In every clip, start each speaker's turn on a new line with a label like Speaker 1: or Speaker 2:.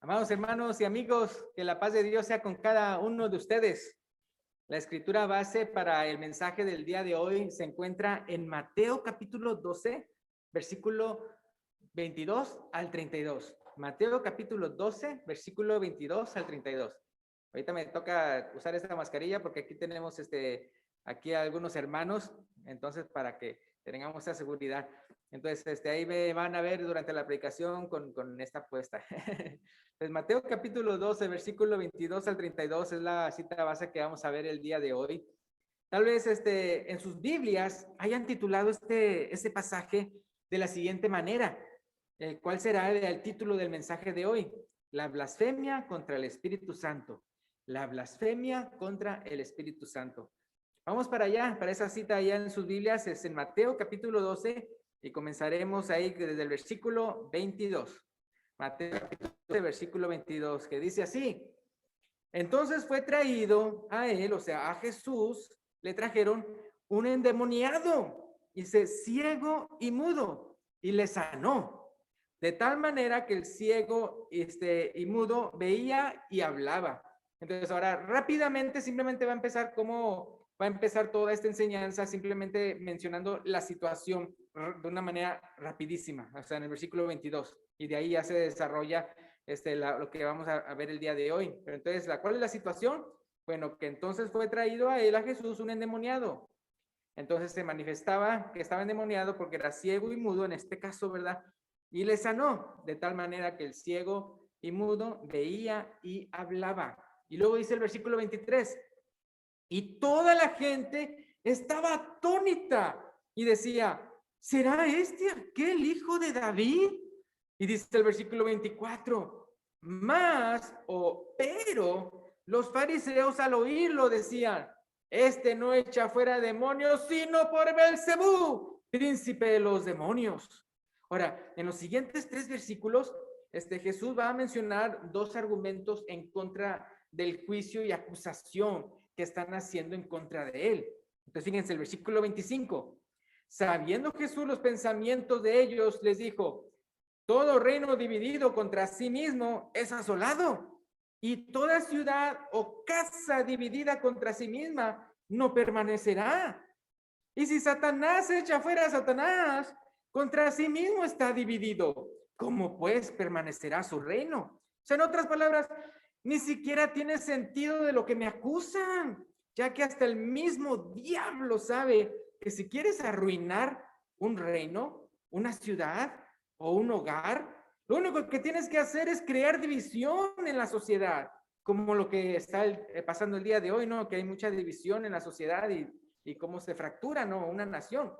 Speaker 1: Amados hermanos y amigos, que la paz de Dios sea con cada uno de ustedes. La escritura base para el mensaje del día de hoy se encuentra en Mateo capítulo 12, versículo 22 al 32. Mateo capítulo 12, versículo 22 al 32. Ahorita me toca usar esta mascarilla porque aquí tenemos aquí algunos hermanos, entonces para que tengamos esa seguridad. Entonces, ahí me van a ver durante la predicación con esta puesta. Pues Mateo capítulo 12, versículo 22 al 32 es la cita base que vamos a ver el día de hoy. Tal vez en sus Biblias hayan titulado este pasaje de la siguiente manera. ¿Cuál será el título del mensaje de hoy? La blasfemia contra el Espíritu Santo. La blasfemia contra el Espíritu Santo. Vamos para allá, para esa cita allá en sus Biblias, es en Mateo capítulo 12 y comenzaremos ahí desde el versículo 22. Mateo capítulo 12, versículo 22, que dice así: entonces fue traído a él, o sea, a Jesús, le trajeron un endemoniado, dice, ciego y mudo, y le sanó, de tal manera que el ciego y mudo veía y hablaba. Entonces ahora rápidamente simplemente va a empezar toda esta enseñanza, simplemente mencionando la situación de una manera rapidísima, o sea, en el versículo 22, y de ahí ya se desarrolla lo que vamos a ver el día de hoy. Pero entonces, ¿cuál es la situación? Bueno, que entonces fue traído a él, a Jesús, un endemoniado. Entonces se manifestaba que estaba endemoniado porque era ciego y mudo, en este caso, ¿verdad? Y le sanó, de tal manera que el ciego y mudo veía y hablaba. Y luego dice el versículo 23, y toda la gente estaba atónita y decía, ¿será este aquel hijo de David? Y dice el versículo 24, pero los fariseos al oírlo decían, este no echa fuera demonios, sino por Belcebú, príncipe de los demonios. Ahora, en los siguientes 3 versículos, Jesús va a mencionar 2 argumentos en contra del juicio y acusación que están haciendo en contra de él. Entonces, fíjense el versículo 25. Sabiendo Jesús los pensamientos de ellos, les dijo, todo reino dividido contra sí mismo es asolado, y toda ciudad o casa dividida contra sí misma no permanecerá. Y si Satanás echa fuera a Satanás, contra sí mismo está dividido. ¿Cómo pues permanecerá su reino? O sea, en otras palabras, ni siquiera tiene sentido de lo que me acusan, ya que hasta el mismo diablo sabe que si quieres arruinar un reino, una ciudad o un hogar, lo único que tienes que hacer es crear división en la sociedad, como lo que está pasando el día de hoy, ¿no? Que hay mucha división en la sociedad y cómo se fractura, ¿no? Una nación.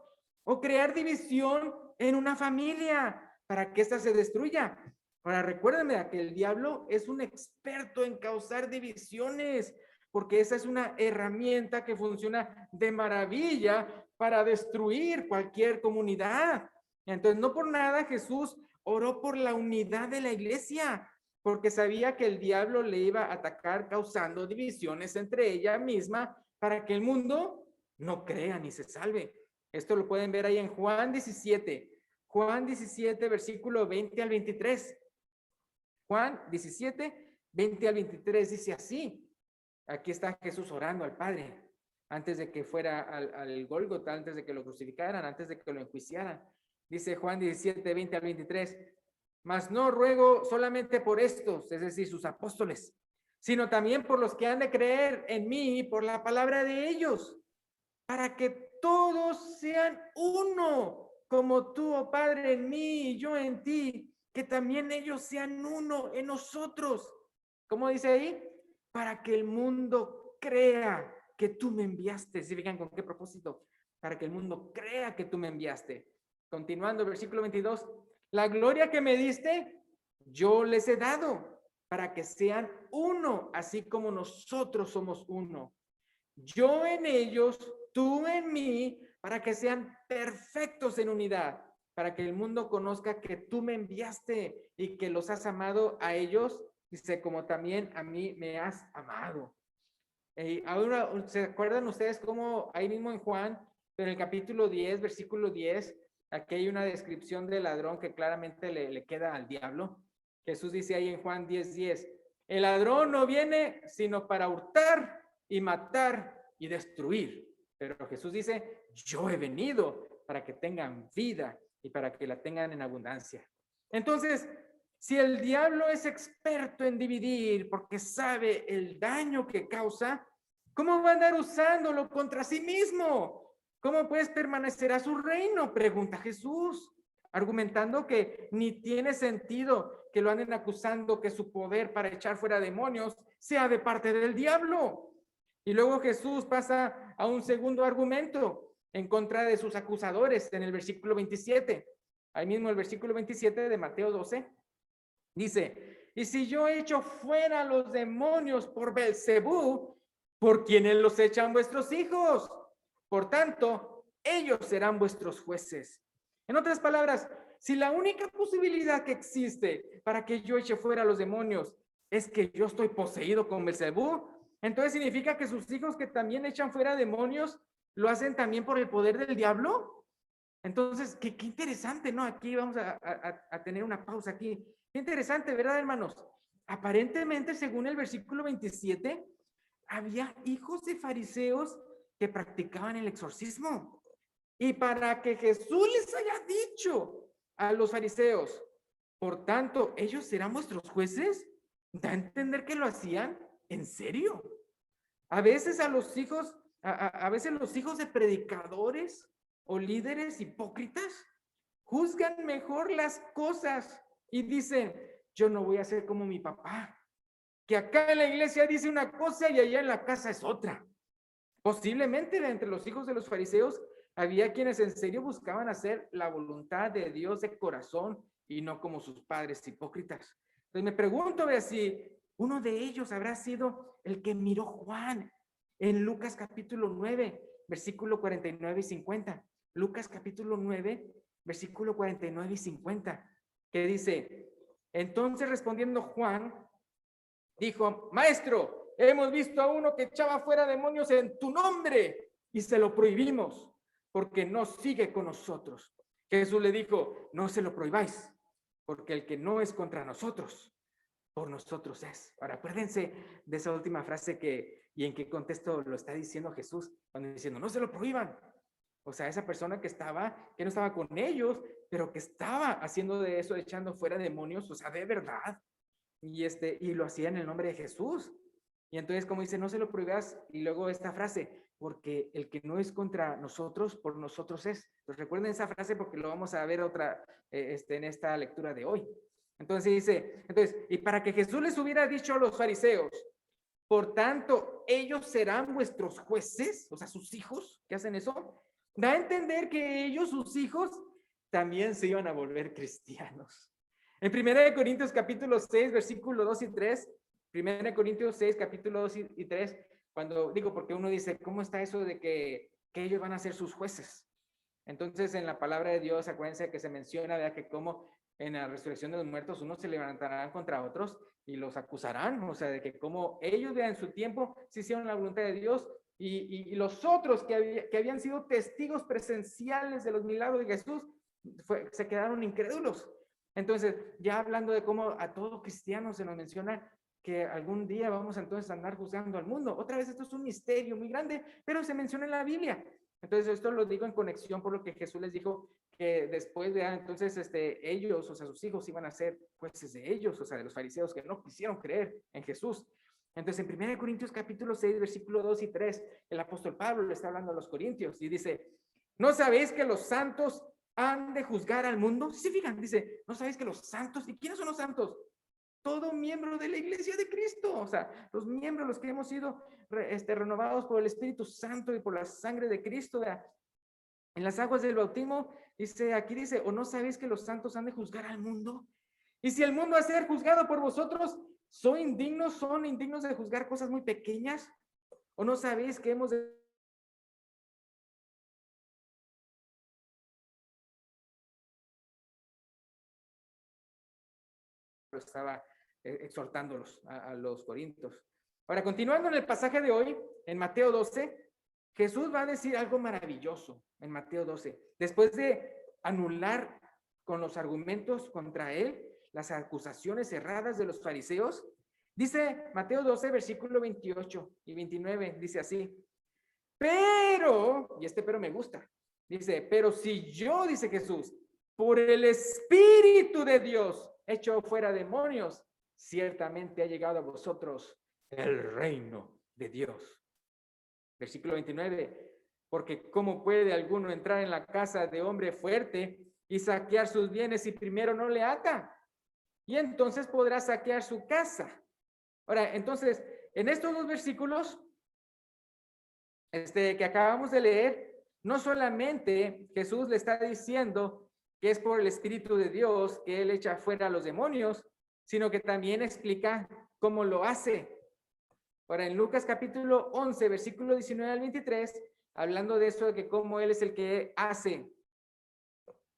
Speaker 1: O crear división en una familia para que ésta se destruya. Ahora, recuérdenme que el diablo es un experto en causar divisiones, porque esa es una herramienta que funciona de maravilla para destruir cualquier comunidad. Entonces, no por nada Jesús oró por la unidad de la iglesia, porque sabía que el diablo le iba a atacar causando divisiones entre ella misma para que el mundo no crea ni se salve. Esto lo pueden ver ahí en Juan 17. Juan 17, versículo 20 al 23. Juan 17, 20 al 23 dice así. Aquí está Jesús orando al Padre antes de que fuera al Gólgota, antes de que lo crucificaran, antes de que lo enjuiciaran. Dice Juan 17, 20 al 23. Mas no ruego solamente por estos, es decir, sus apóstoles, sino también por los que han de creer en mí por la palabra de ellos, para que todos sean uno, como tú, oh Padre, en mí y yo en ti, que también ellos sean uno en nosotros. ¿Cómo dice ahí? Para que el mundo crea que tú me enviaste. ¿Sí fijan con qué propósito? Para que el mundo crea que tú me enviaste. Continuando, versículo 22. La gloria que me diste, yo les he dado, para que sean uno, así como nosotros somos uno. Yo en ellos, tú en mí, para que sean perfectos en unidad, para que el mundo conozca que tú me enviaste y que los has amado a ellos, dice, como también a mí me has amado. Ahora, ¿se acuerdan ustedes cómo ahí mismo en Juan, en el capítulo 10, versículo 10, aquí hay una descripción del ladrón que claramente le queda al diablo? Jesús dice ahí en Juan 10:10, el ladrón no viene sino para hurtar y matar y destruir. Pero Jesús dice, yo he venido para que tengan vida y para que la tengan en abundancia. Entonces, si el diablo es experto en dividir porque sabe el daño que causa, ¿cómo va a andar usándolo contra sí mismo? ¿Cómo pues permanecerá su reino? Pregunta Jesús, argumentando que ni tiene sentido que lo anden acusando que su poder para echar fuera demonios sea de parte del diablo. Y luego Jesús pasa a un segundo argumento en contra de sus acusadores en el versículo 27. Ahí mismo el versículo 27 de Mateo 12 dice, y si yo echo fuera los demonios por Belcebú, ¿por quiénes los echan vuestros hijos? Por tanto, ellos serán vuestros jueces. En otras palabras, si la única posibilidad que existe para que yo eche fuera los demonios es que yo estoy poseído con Belcebú, entonces significa que sus hijos que también echan fuera demonios lo hacen también por el poder del diablo. Entonces, qué interesante, ¿no? Aquí vamos a tener una pausa aquí. Qué interesante, ¿verdad, hermanos? Aparentemente, según el versículo 27, había hijos de fariseos que practicaban el exorcismo. Y para que Jesús les haya dicho a los fariseos, por tanto, ellos serán vuestros jueces, da a entender que lo hacían en serio. A veces a los hijos, a veces los hijos de predicadores o líderes hipócritas juzgan mejor las cosas y dicen, yo no voy a ser como mi papá, que acá en la iglesia dice una cosa y allá en la casa es otra. Posiblemente entre los hijos de los fariseos había quienes en serio buscaban hacer la voluntad de Dios de corazón y no como sus padres hipócritas. Entonces me pregunto, vea, si uno de ellos habrá sido el que miró Juan en Lucas capítulo 9, versículo 49 y 50. Lucas capítulo 9, versículo 49 y 50, que dice, entonces respondiendo Juan, dijo, maestro, hemos visto a uno que echaba fuera demonios en tu nombre y se lo prohibimos porque no sigue con nosotros. Jesús le dijo, no se lo prohibáis, porque el que no es contra nosotros, por nosotros es. Ahora, acuérdense de esa última frase y en qué contexto lo está diciendo Jesús, cuando diciendo, no se lo prohíban. O sea, esa persona que no estaba con ellos, pero que estaba haciendo de eso, echando fuera demonios, o sea, de verdad. Y lo hacía en el nombre de Jesús. Y entonces, como dice, no se lo prohibas, y luego esta frase, porque el que no es contra nosotros, por nosotros es. Pues recuerden esa frase porque lo vamos a ver en esta lectura de hoy. Entonces dice, y para que Jesús les hubiera dicho a los fariseos, por tanto, ellos serán vuestros jueces, o sea, sus hijos que hacen eso, da a entender que ellos, sus hijos, también se iban a volver cristianos. En 1 Corintios capítulo 6, versículo 2 y 3, 1 Corintios 6, capítulo 2 y 3, cuando digo, porque uno dice, ¿cómo está eso de que ellos van a ser sus jueces? Entonces, en la palabra de Dios, acuérdense que se menciona, ¿verdad?, que como en la resurrección de los muertos, unos se levantarán contra otros y los acusarán, o sea, de que como ellos vean en su tiempo, se hicieron la voluntad de Dios, y los otros que habían sido testigos presenciales de los milagros de Jesús, se quedaron incrédulos. Entonces, ya hablando de cómo a todo cristiano se nos menciona que algún día vamos entonces a andar juzgando al mundo. Otra vez, esto es un misterio muy grande, pero se menciona en la Biblia. Entonces, esto lo digo en conexión por lo que Jesús les dijo, que después de entonces ellos, o sea, sus hijos iban a ser jueces de ellos, o sea, de los fariseos que no quisieron creer en Jesús. Entonces, en 1 Corintios capítulo 6, versículo 2 y 3, el apóstol Pablo le está hablando a los corintios y dice, ¿no sabéis que los santos han de juzgar al mundo? Sí, fijan, dice, ¿no sabéis que los santos, y quiénes son los santos? Todo miembro de la iglesia de Cristo, o sea, los miembros, los que hemos sido renovados por el Espíritu Santo y por la sangre de Cristo, ¿verdad? En las aguas del bautismo, aquí dice, ¿o no sabéis que los santos han de juzgar al mundo? Y si el mundo ha de ser juzgado por vosotros, ¿son indignos de juzgar cosas muy pequeñas? ¿O no sabéis que hemos de estaba exhortándolos a los corintios? Ahora, continuando en el pasaje de hoy, en Mateo 12, Jesús va a decir algo maravilloso en Mateo 12. Después de anular con los argumentos contra él las acusaciones erradas de los fariseos? Dice Mateo 12, versículo 28 y 29, dice así. Pero, y este pero me gusta, dice, pero si yo, dice Jesús, por el Espíritu de Dios echo fuera demonios, ciertamente ha llegado a vosotros el reino de Dios. Versículo 29, porque ¿cómo puede alguno entrar en la casa de hombre fuerte y saquear sus bienes si primero no le ata? Y entonces podrá saquear su casa. Ahora, entonces, en estos dos versículos que acabamos de leer, no solamente Jesús le está diciendo que es por el Espíritu de Dios que Él echa fuera a los demonios, sino que también explica cómo lo hace. Ahora, en Lucas capítulo 11, versículo 19 al 23, hablando de eso, de que cómo Él es el que hace,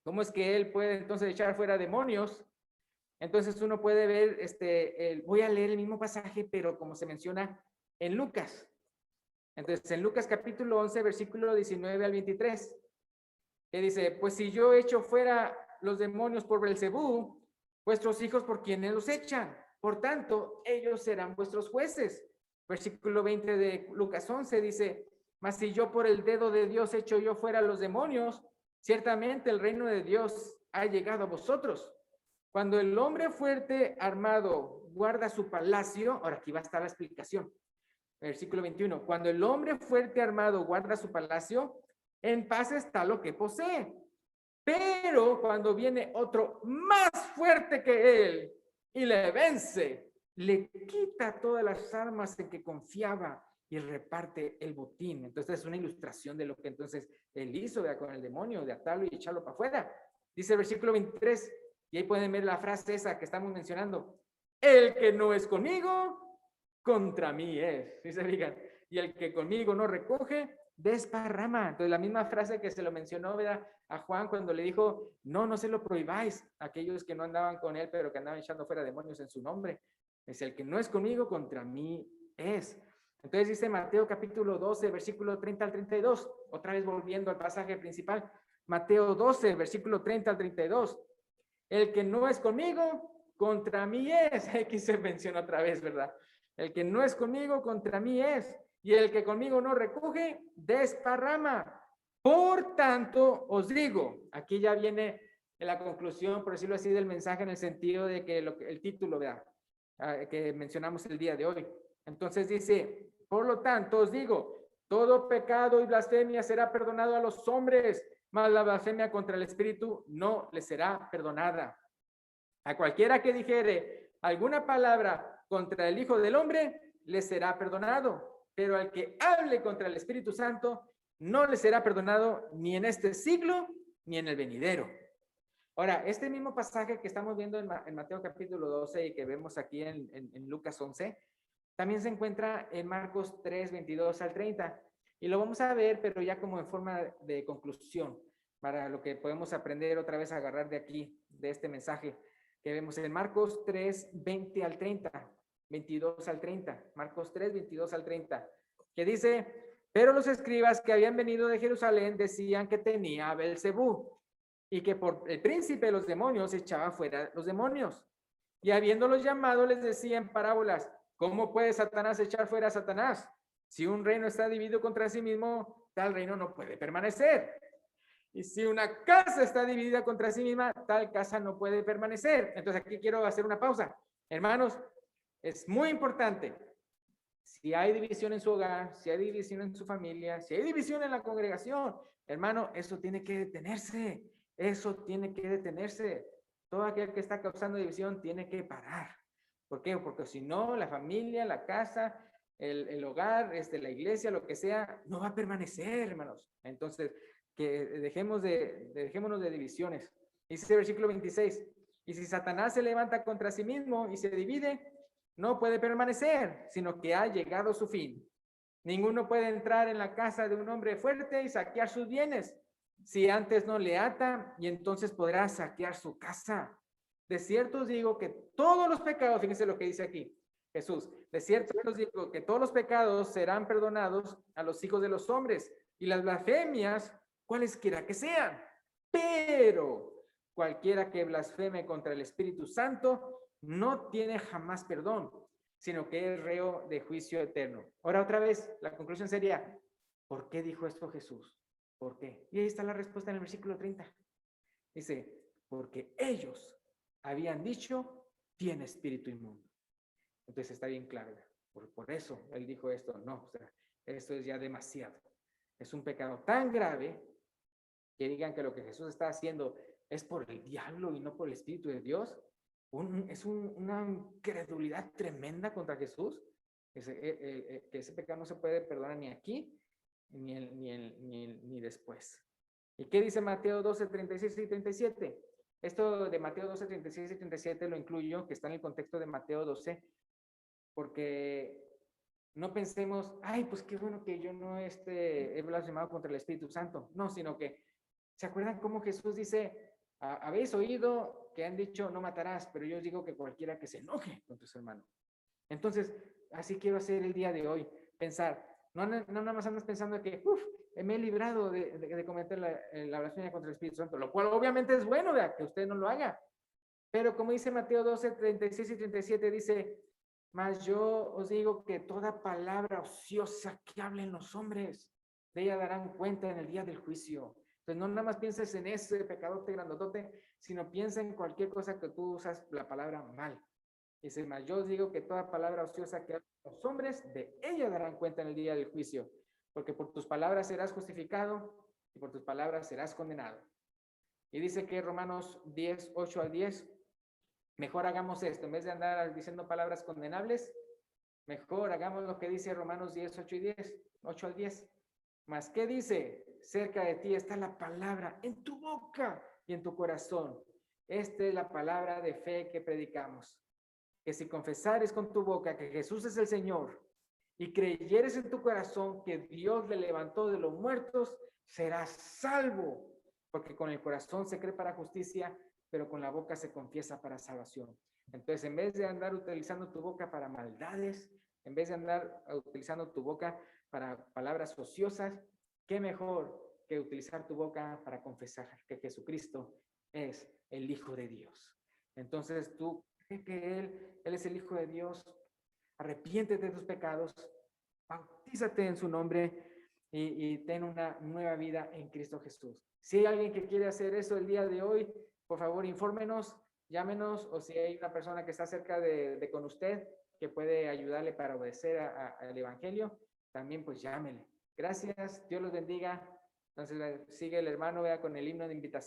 Speaker 1: cómo es que Él puede entonces echar fuera demonios. Entonces uno puede ver, voy a leer el mismo pasaje, pero como se menciona en Lucas. Entonces, en Lucas capítulo 11, versículo 19 al 23, que dice, pues si yo echo fuera los demonios por Belcebú, vuestros hijos por quienes los echan, por tanto, ellos serán vuestros jueces. Versículo 20 de Lucas 11 dice, mas si yo por el dedo de Dios echo yo fuera los demonios, ciertamente el reino de Dios ha llegado a vosotros. Cuando el hombre fuerte armado guarda su palacio, ahora aquí va a estar la explicación. Versículo 21, cuando el hombre fuerte armado guarda su palacio, en paz está lo que posee. Pero cuando viene otro más fuerte que él y le vence, le quita todas las armas en que confiaba y reparte el botín. Entonces es una ilustración de lo que entonces él hizo con el demonio, de atarlo y echarlo para afuera. Dice el versículo 23, y ahí pueden ver la frase esa que estamos mencionando. El que no es conmigo, contra mí es, ¿sí se fijan? Y el que conmigo no recoge, desparrama. Entonces la misma frase que se lo mencionó, ¿verdad?, a Juan cuando le dijo, no se lo prohibáis a aquellos que no andaban con él, pero que andaban echando fuera demonios en su nombre. Es el que no es conmigo, contra mí es. Entonces dice Mateo capítulo 12, versículo 30 al 32, otra vez volviendo al pasaje principal, Mateo 12, versículo 30 al 32, el que no es conmigo, contra mí es. Aquí se menciona otra vez, ¿verdad? El que no es conmigo, contra mí es. Y el que conmigo no recoge, desparrama. Por tanto, os digo, aquí ya viene la conclusión, por decirlo así, del mensaje en el sentido de que el título, ¿verdad?, que mencionamos el día de hoy. Entonces dice, por lo tanto, os digo, todo pecado y blasfemia será perdonado a los hombres, mas la blasfemia contra el Espíritu no le será perdonada. A cualquiera que dijere alguna palabra contra el Hijo del Hombre, le será perdonado, pero al que hable contra el Espíritu Santo, no le será perdonado ni en este siglo, ni en el venidero. Ahora, este mismo pasaje que estamos viendo en Mateo capítulo 12 y que vemos aquí en Lucas 11, también se encuentra en Marcos 3, 22 al 30. Y lo vamos a ver, pero ya como en forma de conclusión, para lo que podemos aprender otra vez a agarrar de aquí, de este mensaje que vemos en Marcos 3, 20 al 30, 22 al 30, Marcos 3, 22 al 30, que dice, pero los escribas que habían venido de Jerusalén decían que tenía a Belcebú y que por el príncipe de los demonios echaba fuera los demonios. Y habiéndolos llamado les decía en parábolas, ¿cómo puede Satanás echar fuera a Satanás? Si un reino está dividido contra sí mismo, tal reino no puede permanecer. Y si una casa está dividida contra sí misma, tal casa no puede permanecer. Entonces aquí quiero hacer una pausa. Hermanos, es muy importante. Si hay división en su hogar, si hay división en su familia, si hay división en la congregación, hermano, eso tiene que detenerse. Eso tiene que detenerse. Todo aquel que está causando división tiene que parar. ¿Por qué? Porque si no, la familia, la casa, el hogar, la iglesia, lo que sea, no va a permanecer, hermanos. Entonces, que dejémonos de divisiones. Dice el versículo 26, y si Satanás se levanta contra sí mismo y se divide, no puede permanecer, sino que ha llegado su fin. Ninguno puede entrar en la casa de un hombre fuerte y saquear sus bienes, si antes no le ata, y entonces podrá saquear su casa. De cierto os digo que todos los pecados, fíjense lo que dice aquí Jesús, de cierto os digo que todos los pecados serán perdonados a los hijos de los hombres, y las blasfemias, cualesquiera que sean. Pero cualquiera que blasfeme contra el Espíritu Santo no tiene jamás perdón, sino que es reo de juicio eterno. Ahora otra vez, la conclusión sería, ¿por qué dijo esto Jesús? ¿Por qué? Y ahí está la respuesta en el versículo 30. Dice, porque ellos habían dicho, tiene espíritu inmundo. Entonces está bien claro. Por eso él dijo esto. No, o sea, esto es ya demasiado. Es un pecado tan grave que digan que lo que Jesús está haciendo es por el diablo y no por el Espíritu de Dios. Una incredulidad tremenda contra Jesús. Que ese pecado no se puede perdonar ni aquí ni después. ¿Y qué dice Mateo 12, 36 y 37? Esto de Mateo 12, 36 y 37 lo incluyo, que está en el contexto de Mateo 12, porque no pensemos, ay, pues qué bueno que yo no he blasfemado contra el Espíritu Santo. No, sino que, ¿se acuerdan cómo Jesús dice, habéis oído que han dicho no matarás, pero yo os digo que cualquiera que se enoje con tus hermanos? Entonces, así quiero hacer el día de hoy, pensar, no nada más andas pensando que, me he librado de cometer la blasfemia contra el Espíritu Santo, lo cual obviamente es bueno, ¿verdad? Que usted no lo haga. Pero como dice Mateo 12, 36 y 37, dice, mas yo os digo que toda palabra ociosa que hablen los hombres, de ella darán cuenta en el día del juicio. Entonces, no nada más pienses en ese pecadote grandotote, sino piensa en cualquier cosa que tú usas la palabra mal. Dice, mas yo os digo que toda palabra ociosa que hablen los hombres, de ella darán cuenta en el día del juicio. Porque por tus palabras serás justificado y por tus palabras serás condenado. Y dice que Romanos 10, 8 al 10, mejor hagamos esto, en vez de andar diciendo palabras condenables, mejor hagamos lo que dice Romanos 10, 8 y 10, 8 al 10. Mas, ¿qué dice? Cerca de ti está la palabra en tu boca y en tu corazón. Esta es la palabra de fe que predicamos. Que si confesares con tu boca que Jesús es el Señor y creyeres en tu corazón que Dios le levantó de los muertos, serás salvo. Porque con el corazón se cree para justicia, pero con la boca se confiesa para salvación. Entonces, en vez de andar utilizando tu boca para maldades, en vez de andar utilizando tu boca para palabras ociosas, qué mejor que utilizar tu boca para confesar que Jesucristo es el Hijo de Dios. Entonces, tú crees que Él es el Hijo de Dios, arrepiéntete de tus pecados, bautízate en su nombre y ten una nueva vida en Cristo Jesús. Si hay alguien que quiere hacer eso el día de hoy, por favor, infórmenos, llámenos, o si hay una persona que está cerca de con usted que puede ayudarle para obedecer al Evangelio, también pues llámele. Gracias, Dios los bendiga. Entonces sigue el hermano, vea con el himno de invitación.